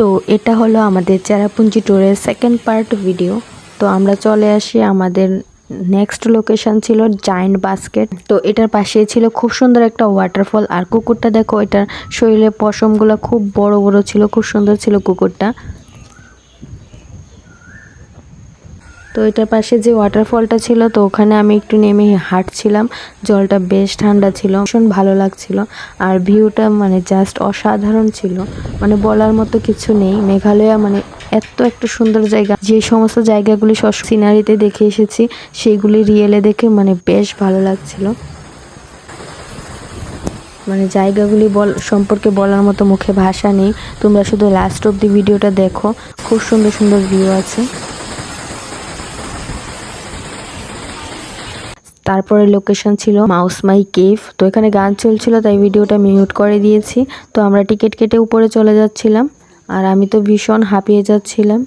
তো এটা হলো আমাদের চেরাপুঞ্জি ট্যুরের সেকেন্ড পার্ট ভিডিও। তো আমরা চলে আসি, আমাদের নেক্সট লোকেশন ছিল জায়ান্ট বাস্কেট। তো এটার পাশেই ছিল খুব সুন্দর একটা ওয়াটারফল। আর কুকুরটা দেখো, এটার শরীরে পশমগুলো খুব বড় বড় ছিল, খুব সুন্দর ছিল কুকুরটা। তো এটার পাশে যে ওয়াটারফলটা ছিল, তো ওখানে আমি একটু নেমে হাঁটছিলাম। জলটা বেশ ঠান্ডা ছিল, ভীষণ ভালো লাগছিল। আর ভিউটা মানে জাস্ট অসাধারণ ছিল, মানে বলার মতো কিছু নেই। মেঘালয় মানে এত একটা সুন্দর জায়গা, যে সমস্ত জায়গাগুলি সব সিনারিতে দেখে এসেছি সেগুলি রিয়েলে দেখে মানে বেশ ভালো লাগছিল। মানে জায়গাগুলি সম্পর্কে বলার মতো মুখে ভাষা নেই। তোমরা শুধু লাস্ট অব দি ভিডিওটা দেখো, খুব সুন্দর সুন্দর ভিউ আছে। তারপরে লোকেশন ছিল মাউসমাই কেভ। তো এখানে গান চলছিল, তাই ভিডিওটা মিউট করে দিয়েছি। তো আমরা টিকিট কেটে উপরে চলে যাচ্ছিলাম, আর আমি তো ভীষণ হাঁপিয়ে যাচ্ছিলাম।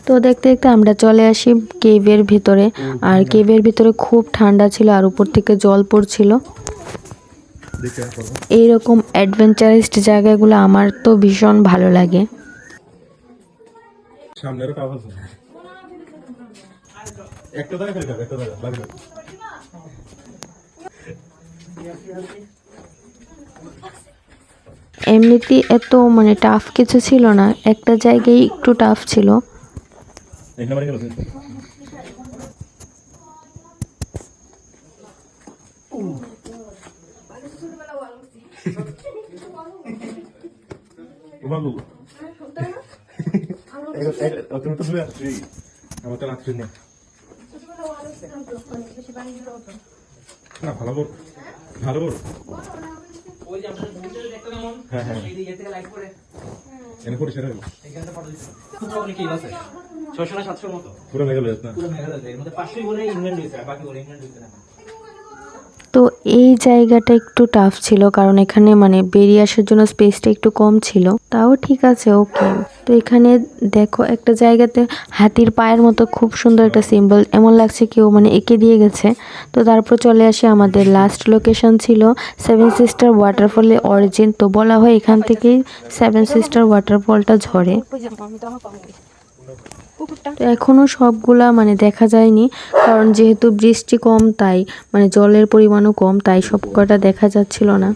তো দেখতে দেখতে আমরা চলে আসি কেভের ভিতরে। আর কেভের ভিতরে খুব ঠান্ডা ছিল, আর উপর থেকে জল পড়ছিল। এইরকম অ্যাডভেঞ্চারিস্ট জায়গাগুলো আমার তো ভীষণ ভালো লাগে। এমনিতে এত মানে টাফ কিছু ছিল না, একটা জায়গায় একটু টাফ ছিল। তো এই জায়গাটা একটু টাফ ছিল, কারণ এখানে মানে বেরিয়ে আসার জন্য স্পেসটা একটু কম ছিল। তাও ঠিক আছে, ওকে। তো এখানে দেখো একটা জায়গাতে হাতির পায়ের মতো খুব সুন্দর একটা সিম্বল, এমন লাগছে কেউ মানে এঁকে দিয়ে গেছে। তো তারপর চলে আসি, আমাদের লাস্ট লোকেশন ছিল সেভেন সিস্টার ওয়াটারফলের অরিজিন। তো বলা হয় এখান থেকেই সেভেন সিস্টার ওয়াটারফলটা ঝরে। তো এখনো সবগুলা মানে দেখা যায়নি, কারণ যেহেতু বৃষ্টি কম, তাই মানে জলের পরিমাণও কম, তাই সব কটা দেখা যাচ্ছিল না।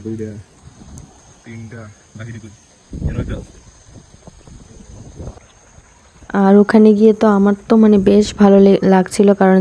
আর ওখানে গিয়ে তো আমার তো মানে বেশ ভালো লাগছিল, কারণ